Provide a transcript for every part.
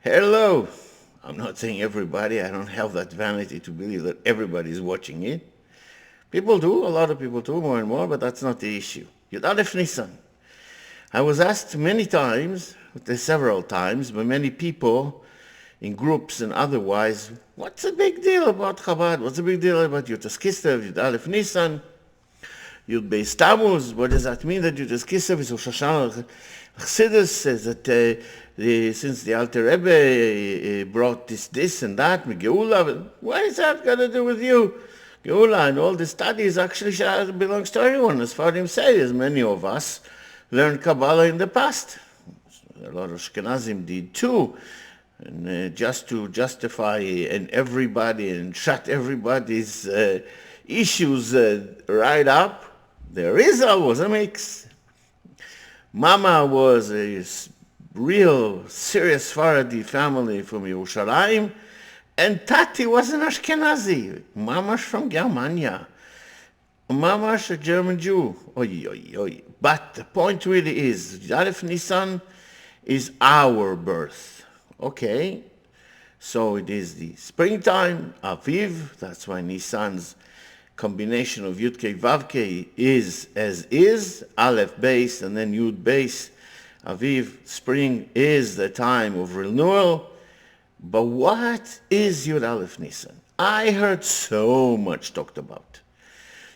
Hello. I'm not saying everybody. I don't have that vanity to believe that everybody is watching it. People do. A lot of people do, more and more, but that's not the issue. Yud Aleph Nisan. I was asked many times, several times, by many people in groups and otherwise, what's the big deal about Chabad? What's the big deal about Yutas Kislev, Yud Aleph Nisan, Yud Beis Tammuz? What does that mean that Yutas Kislev is Rosh Hashanah? Chassidus says that since the Alter Rebbe brought this and that, Geula, what is that got to do with you? Geula and all the studies actually belongs to everyone. As Farim say, as many of us learned Kabbalah in the past. A lot of Ashkenazim did too. And just to justify and everybody and shut everybody's issues right up, the Rizal was a mix. Mama was a real serious Sephardi family from Yerushalayim, and Tati was an Ashkenazi. Mama's from Germania. Mama's a German Jew. Oy, oy, oy. But the point really is, Aleph Nisan is our birth. Okay, so it is the springtime, Aviv, that's why Nisan's combination of Yud Kei Vav Kei is as is, Aleph base and then Yud base. Aviv, spring, is the time of renewal. But what is Yud Aleph Nisan? I heard so much talked about.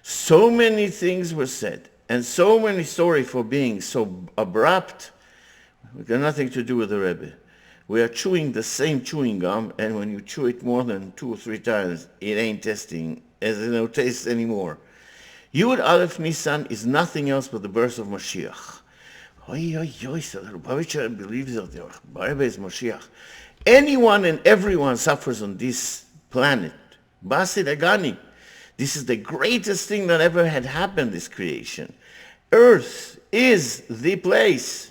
So many things were said, and so many sorry for being so abrupt. We got nothing to do with the Rebbe. We are chewing the same chewing gum, and when you chew it more than 2 or 3 times, it ain't tasting as no taste anymore. Yud Aleph Nisan is nothing else but the birth of Mashiach. Oy, oy, oy, so the Lubavitcher believes that the Rebbe is Mashiach. Anyone and everyone suffers on this planet. Basi Dagani. This is the greatest thing that ever had happened, this creation. Earth is the place.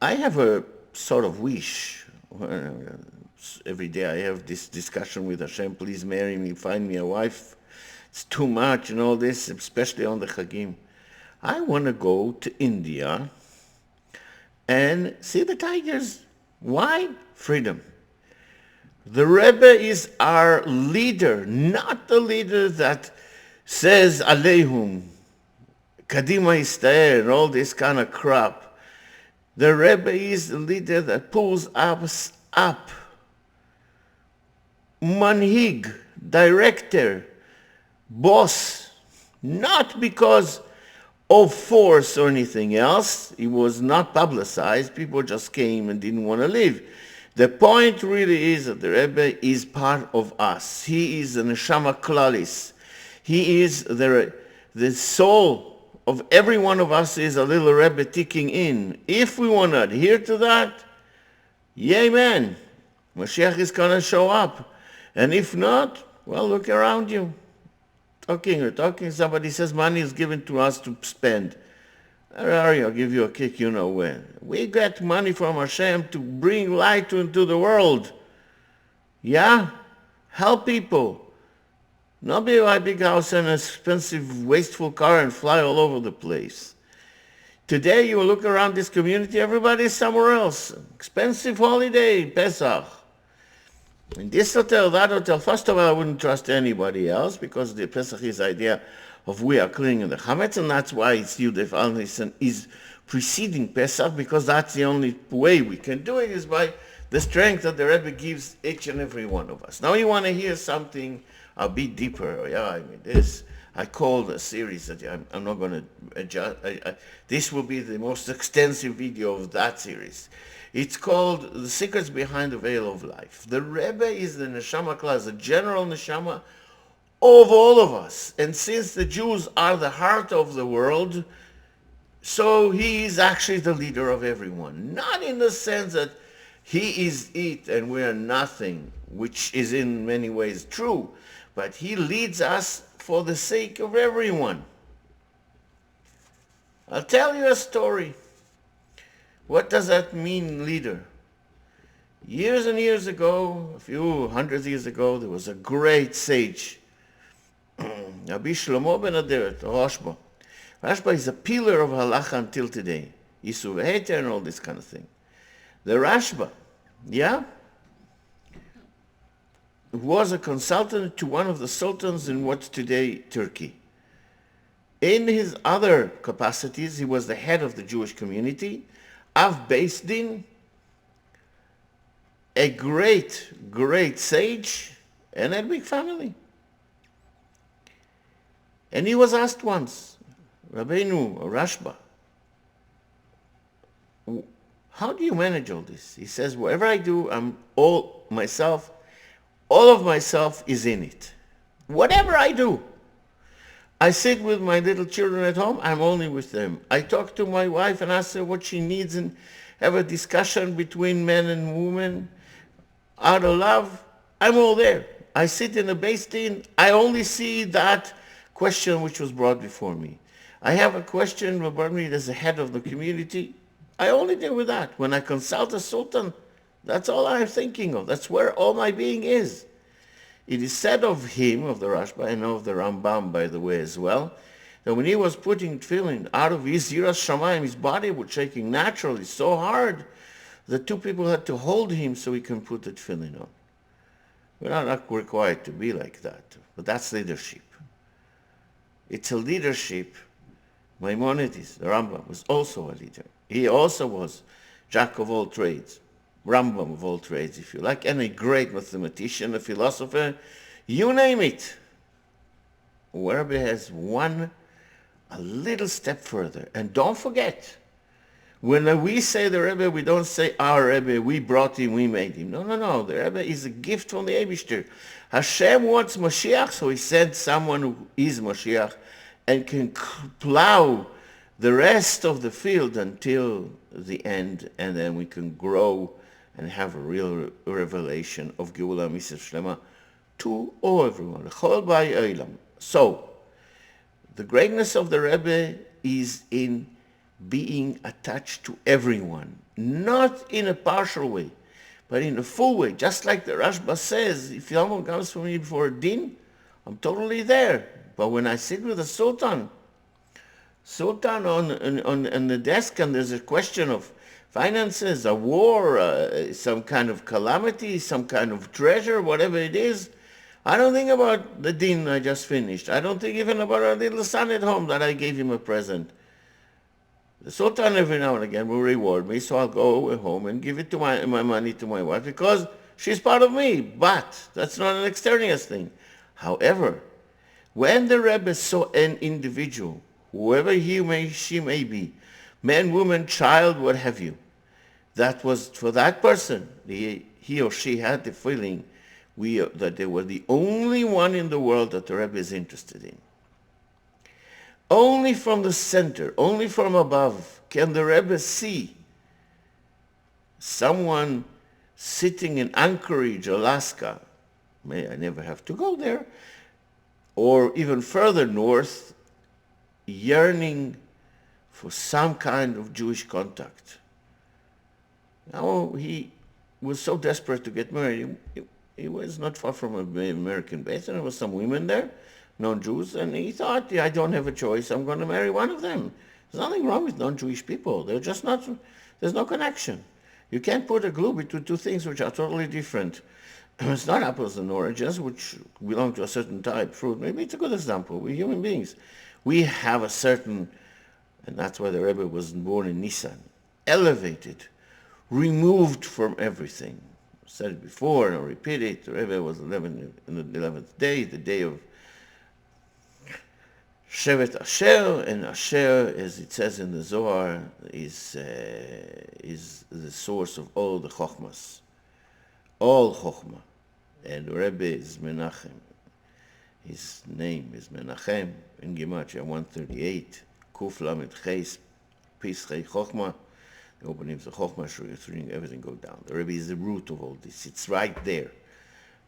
I have a sort of wish. Every day I have this discussion with Hashem, please marry me, find me a wife. It's too much and all this, especially on the Chagim. I want to go to India and see the tigers. Why? Freedom. The Rebbe is our leader, not the leader that says Aleihum, Kadima Istaer, and all this kind of crap. The Rebbe is the leader that pulls us up. Manhig, director, boss, not because of force or anything else. It was not publicized. People just came and didn't want to leave. The point really is that the Rebbe is part of us. He is the neshama klalis. He is the soul of every one of us is a little Rebbe ticking in. If we want to adhere to that, yay man, Mashiach is going to show up. And if not, well, look around you. Talking, somebody says money is given to us to spend. Where are you? I'll give you a kick, you know when. We get money from Hashem to bring light into the world. Yeah? Help people. Not be a big house and an expensive, wasteful car and fly all over the place. Today, you look around this community, everybody is somewhere else. Expensive holiday, Pesach. In this hotel, that hotel, first of all, I wouldn't trust anybody else because the Pesach is the idea of we are cleaning the Chametz, and that's why it's Yud Aleph Nisan is preceding Pesach, because that's the only way we can do it is by the strength that the Rebbe gives each and every one of us. Now you want to hear something a bit deeper. Yeah, I mean, I called a series that I'm not going to adjust. This will be the most extensive video of that series. It's called The Secrets Behind the Veil of Life. The Rebbe is the neshama class, the general neshama of all of us. And since the Jews are the heart of the world, so he is actually the leader of everyone. Not in the sense that he is it and we are nothing, which is in many ways true, but he leads us for the sake of everyone. I'll tell you a story. What does that mean, leader? Years and years ago, a few hundred years ago, there was a great sage, Rabbi Shlomo ben Aderet, Rashba. Rashba is a pillar of halacha until today. Yisur Heter and all this kind of thing. The Rashba, yeah, was a consultant to one of the sultans in what's today Turkey. In his other capacities, he was the head of the Jewish community, Av Beis Din, a great, great sage, and a big family. And he was asked once, Rabbeinu, Rashba, how do you manage all this? He says, whatever I do, all of myself is in it. Whatever I do. I sit with my little children at home, I'm only with them. I talk to my wife and ask her what she needs and have a discussion between men and women out of love. I'm all there. I sit in a Beis Din, I only see that question which was brought before me. I have a question about me as the head of the community. I only deal with that. When I consult a sultan, that's all I'm thinking of. That's where all my being is. It is said of him, of the Rashba, and of the Rambam, by the way, as well, that when he was putting tefillin out of his Yiras Shamayim, his body was shaking naturally so hard that two people had to hold him so he can put the tefillin on. We're not required to be like that, but that's leadership. It's a leadership. Maimonides, the Rambam, was also a leader. He also was jack of all trades. Rambam of all trades, if you like, and a great mathematician, a philosopher, you name it. Rebbe has a little step further. And don't forget, when we say the Rebbe, we don't say our Rebbe, we brought him, we made him. No. The Rebbe is a gift from the Eibishter. Hashem wants Mashiach, so he sent someone who is Mashiach and can plow the rest of the field until the end, and then we can grow and have a real revelation of Geula Mitzvah Shlema to all everyone. So, the greatness of the Rebbe is in being attached to everyone, not in a partial way, but in a full way. Just like the Rashba says, if someone comes for me before a din, I'm totally there. But when I sit with a sultan on the desk and there's a question of finances, a war, some kind of calamity, some kind of treasure, whatever it is, I don't think about the din I just finished. I don't think even about our little son at home that I gave him a present. The sultan every now and again will reward me, so I'll go home and give it to my money to my wife because she's part of me. But that's not an extraneous thing. However, when the Rebbe saw an individual, whoever she may be, man, woman, child, what have you, that was for that person, he or she had the feeling that they were the only one in the world that the Rebbe is interested in. Only from the center, only from above, can the Rebbe see someone sitting in Anchorage, Alaska. May I never have to go there. Or even further north, yearning for some kind of Jewish contact. Now, he was so desperate to get married. He was not far from an American base, and there was some women there, non-Jews, and he thought, I don't have a choice, I'm going to marry one of them. There's nothing wrong with non-Jewish people. They're just not, there's no connection. You can't put a glue between two things which are totally different. It's not apples and oranges, which belong to a certain type of fruit. Maybe it's a good example. We're human beings. We have a certain, and that's why the Rebbe was born in Nisan, elevated, removed from everything. I said it before, and I'll repeat it. The Rebbe was in the 11th day, the day of Shevet Asher, and Asher, as it says in the Zohar, is the source of all the Chochmas, all Chochmah. And the Rebbe is Menachem. His name is Menachem in Gematria 138, Kuf Lamed Ches, Pisrei Chochmah. The opening of the Chochmah, reading everything go down. The Rebbe is the root of all this. It's right there.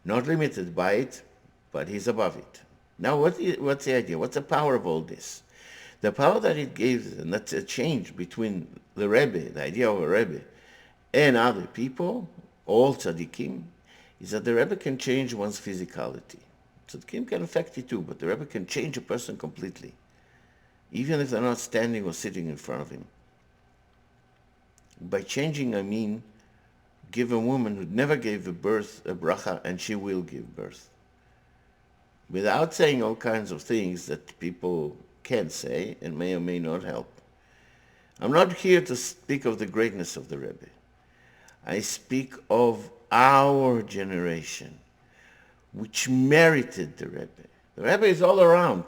Not limited by it, but he's above it. Now, what's the idea? What's the power of all this? The power that it gives, and that's a change between the Rebbe, the idea of a Rebbe, and other people, all tzaddikim, is that the Rebbe can change one's physicality. Tzaddikim can affect it too, but the Rebbe can change a person completely, even if they're not standing or sitting in front of him. By changing, I mean give a woman who never gave a birth a bracha, and she will give birth. Without saying all kinds of things that people can say and may or may not help. I'm not here to speak of the greatness of the Rebbe. I speak of our generation, which merited the Rebbe. The Rebbe is all around,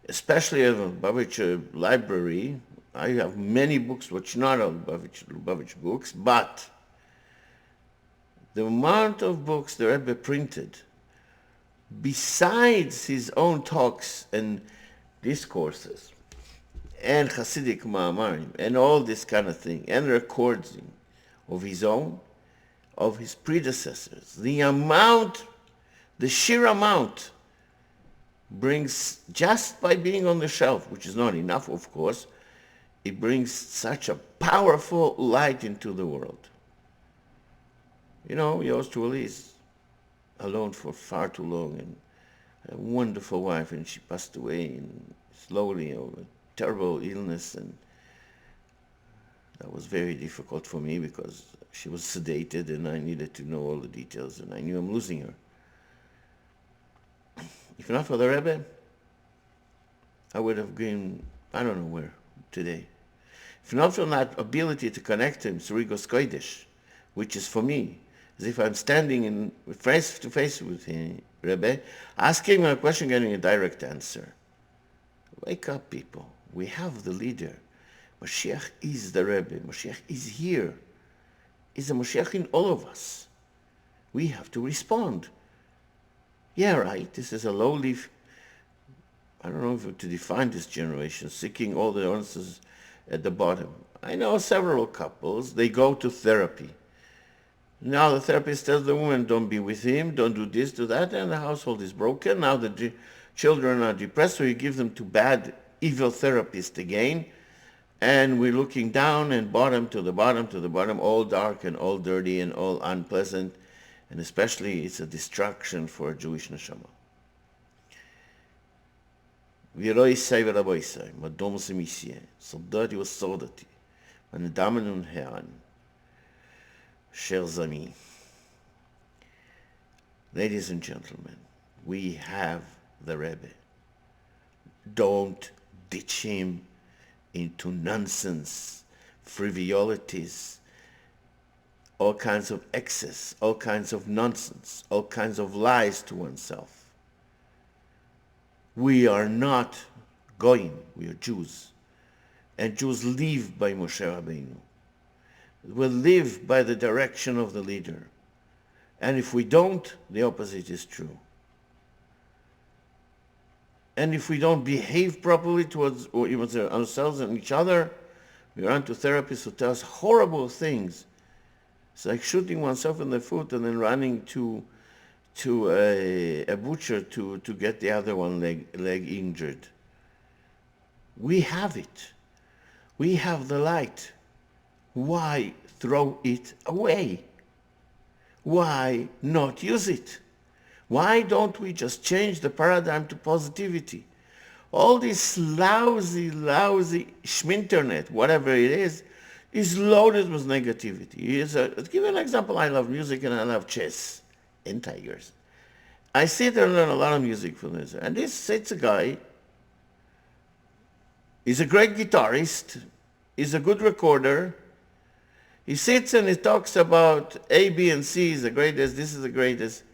especially in the Lubavitcher library. I have many books which not are Lubavitch books, but the amount of books the Rebbe printed, besides his own talks and discourses, and Hasidic Ma'amarim, and all this kind of thing, and recording of his own, of his predecessors, the sheer amount brings, just by being on the shelf, which is not enough, of course, it brings such a powerful light into the world. You know, yours truly is alone for far too long, and a wonderful wife, and she passed away slowly of a terrible illness, and that was very difficult for me because she was sedated and I needed to know all the details, and I knew I'm losing her. If not for the Rebbe, I would have been, I don't know where, today. If not for that ability to connect to him, Surigos Kodesh, which is for me, as if I'm standing face to face with him, Rebbe, asking him a question, getting a direct answer. Wake up, people. We have the leader. Mashiach is the Rebbe. Mashiach is here. Is a Mashiach in all of us. We have to respond. Yeah, right, this is a lowly, I don't know if to define this generation, seeking all the answers at the bottom. I know several couples, they go to therapy. Now the therapist tells the woman, don't be with him, don't do this, do that, and the household is broken. Now the children are depressed, so you give them to bad, evil therapist again. And we're looking down and bottom to the bottom to the bottom, all dark and all dirty and all unpleasant. And especially it's a distraction for a Jewish neshama. Viroi sei veraboi sei, madom se misie, soldati o soldati, meine Damen und Herren, chers amis, ladies and gentlemen, we have the Rebbe. Don't ditch him into nonsense, frivolities, all kinds of excess, all kinds of nonsense, all kinds of lies to oneself. We are not going, we are Jews. And Jews live by Moshe Rabbeinu. We live by the direction of the leader. And if we don't, the opposite is true. And if we don't behave properly towards ourselves and each other, we run to therapists who tell us horrible things. It's like shooting oneself in the foot and then running to a butcher to get the other one leg injured. We have it. We have the light. Why throw it away? Why not use it? Why don't we just change the paradigm to positivity? All this lousy schminternet, whatever it is loaded with negativity. To give you an example, I love music and I love chess and tigers. I sit there and learn a lot of music from this. And this sits a guy, he's a great guitarist, he's a good recorder. He sits and he talks about A, B, and C is the greatest, this is the greatest.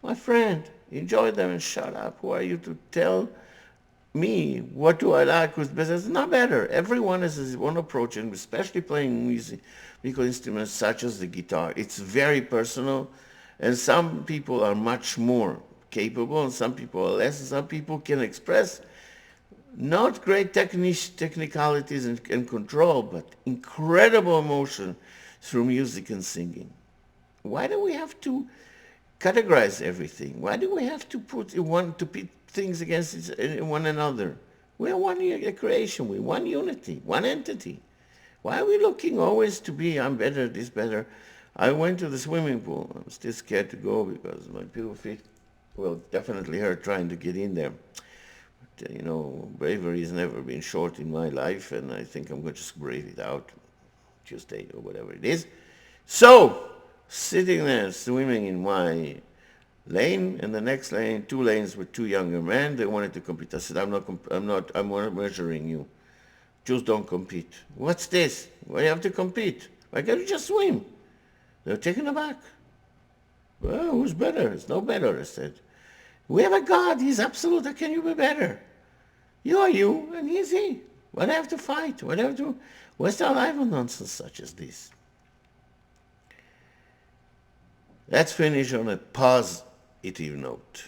My friend, enjoy them and shut up. Who are you to tell me what do I like, who's best? It's not better. Everyone has his own approach, and especially playing musical instruments such as the guitar. It's very personal, and some people are much more capable, and some people are less, and some people can express not great technicalities and control, but incredible emotion through music and singing. Why do we have to categorize everything? Why do we have to put things against one another? We're one creation, we're one unity, one entity. Why are we looking always to be, I'm better, this better? I went to the swimming pool. I'm still scared to go because my pure feet will definitely hurt trying to get in there. But, bravery has never been short in my life, and I think I'm going to just brave it out Tuesday or whatever it is. So, sitting there swimming in my lane, and the next lane, 2 lanes with 2 younger men, they wanted to compete. I said, I'm not measuring you. Just don't compete. What's this? Why do you have to compete? Why can't you just swim? They're taken aback. Well, who's better? It's no better, I said. We have a God. He's absolute. How can you be better? You are you, and he's he. Why do I have to fight? Why do I have to waste our life on nonsense such as this? Let's finish on a positive note.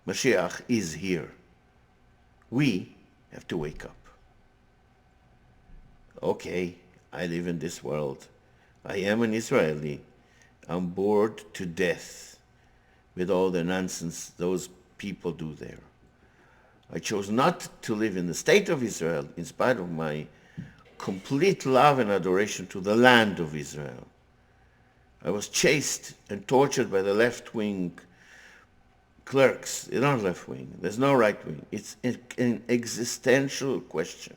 Mashiach is here. We have to wake up. Okay, I live in this world. I am an Israeli. I'm bored to death with all the nonsense those people do there. I chose not to live in the state of Israel in spite of my complete love and adoration to the land of Israel. I was chased and tortured by the left-wing clerks. They're not left-wing. There's no right-wing. It's an existential question.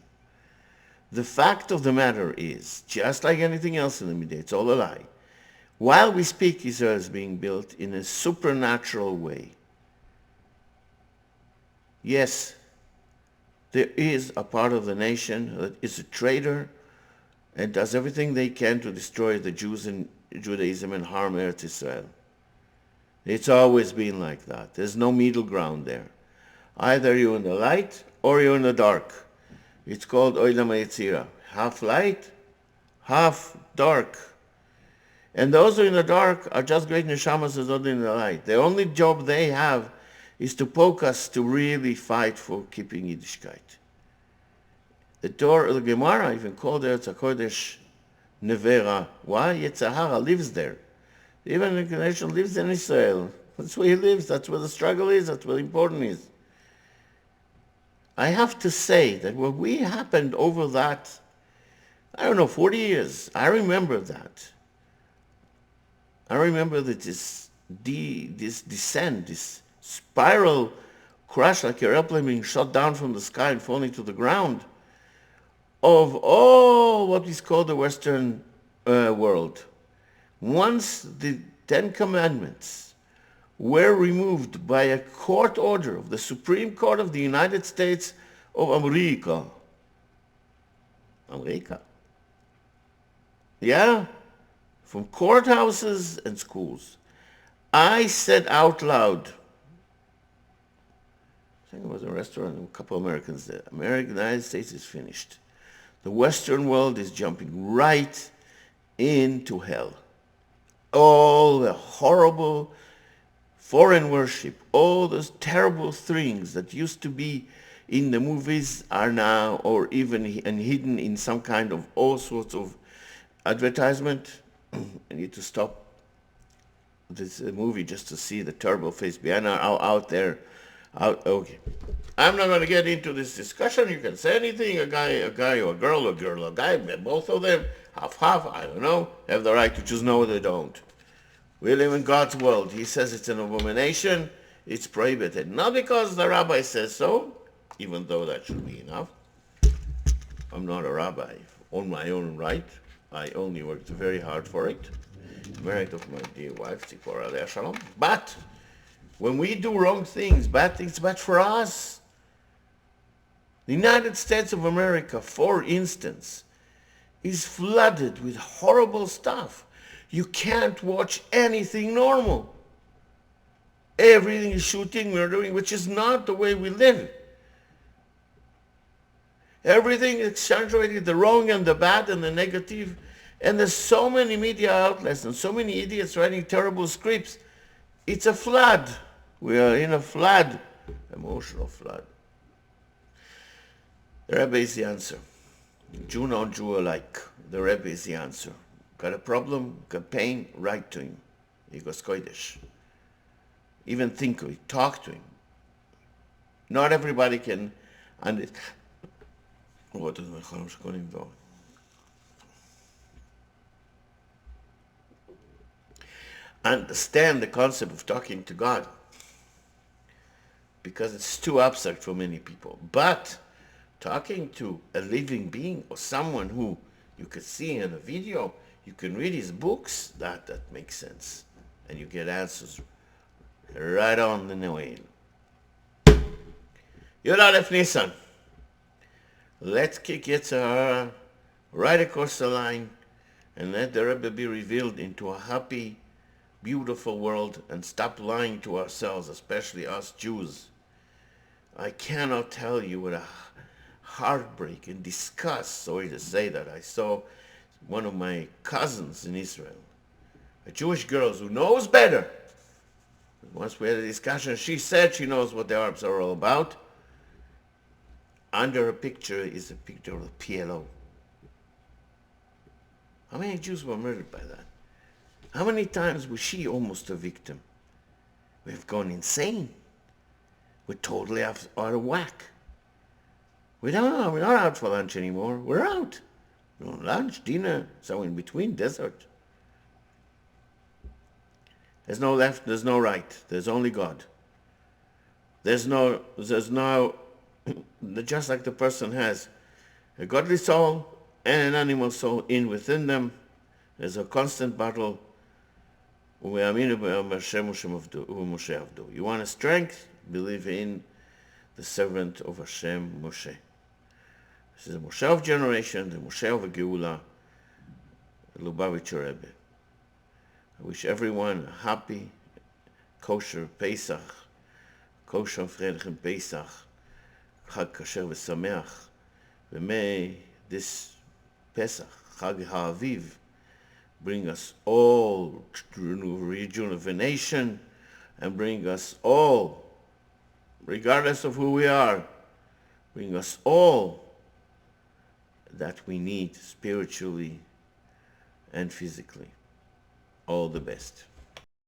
The fact of the matter is, just like anything else in the media, it's all a lie. While we speak, Israel is being built in a supernatural way. Yes, there is a part of the nation that is a traitor and does everything they can to destroy the Jews and Judaism and harm Eretz Israel. It's always been like that. There's no middle ground there. Either you're in the light or you're in the dark. It's called Olam HaYetzirah. Half light, half dark. And those who are in the dark are just great neshamas who are not in the light. The only job they have is to poke us to really fight for keeping Yiddishkeit. The Torah, the Gemara even called Eretz HaKodesh Nevera. Why? Yetzirah lives there. Even the nation lives in Israel. That's where he lives. That's where the struggle is. That's where the important is. I have to say that what we happened over that, 40 years, I remember that. I remember that this descent, this spiral crash like your airplane being shot down from the sky and falling to the ground of all what is called the Western world. Once the 10 Commandments were removed by a court order of the Supreme Court of the United States of America. Yeah, from courthouses and schools. I said out loud, I think it was a restaurant, a couple of Americans there, the United States is finished. The Western world is jumping right into hell. All the horrible foreign worship, all those terrible things that used to be in the movies are now, or even hidden in some kind of all sorts of advertisement. I need to stop this movie just to see the terrible face behind out there. Okay. I'm not going to get into this discussion. You can say anything. A guy or a girl, a guy, both of them, half, I don't know, have the right to choose. No, they don't. We live in God's world. He says it's an abomination. It's prohibited. Not because the rabbi says so, even though that should be enough. I'm not a rabbi on my own right. I only worked very hard for it. Married of my dear wife, Tzipora Alei Shalom. But when we do wrong things, bad things, bad for us. The United States of America, for instance, is flooded with horrible stuff. You can't watch anything normal. Everything is shooting, murdering, which is not the way we live. Everything is accentuating the wrong and the bad and the negative. And there's so many media outlets and so many idiots writing terrible scripts. It's a flood. We are in a flood, emotional flood. The Rebbe is the answer. Jew, non-Jew alike. The Rebbe is the answer. Got a problem, got pain, write to him. He goes Kodesh. Even think of it, talk to him. Not everybody can understand the concept of talking to God, because it's too abstract for many people. But talking to a living being or someone who You could see in a video, you can read his books, that makes sense. And you get answers right on the way. Yud Nisan. Let's kick Yitzhahara right across the line and let the Rebbe be revealed into a happy, beautiful world and stop lying to ourselves, especially us Jews. I cannot tell you what a heartbreak and disgust, sorry to say that, I saw one of my cousins in Israel, a Jewish girl who knows better. Once we had a discussion, she said she knows what the Arabs are all about. Under her picture is a picture of the PLO. How many Jews were murdered by that? How many times was she almost a victim? We've gone insane. We're totally out of whack. We're not out for lunch anymore. We're out. Lunch, dinner, so in between, desert. There's no left, there's no right. There's only God. There's no, just like the person has a godly soul and an animal soul within them, there's a constant battle. You want a strength? Believe in the servant of Hashem, Moshe. This is the Moshe of generation, the Moshe of Geula, the Lubavitcher Rebbe. I wish everyone a happy, kosher Pesach, kosher Friedrich Pesach, Chag Kasher v'Sameach, and may this Pesach, Chag HaAviv, bring us all to rejuvenation and bring us all, regardless of who we are, bring us all that we need spiritually and physically. All the best.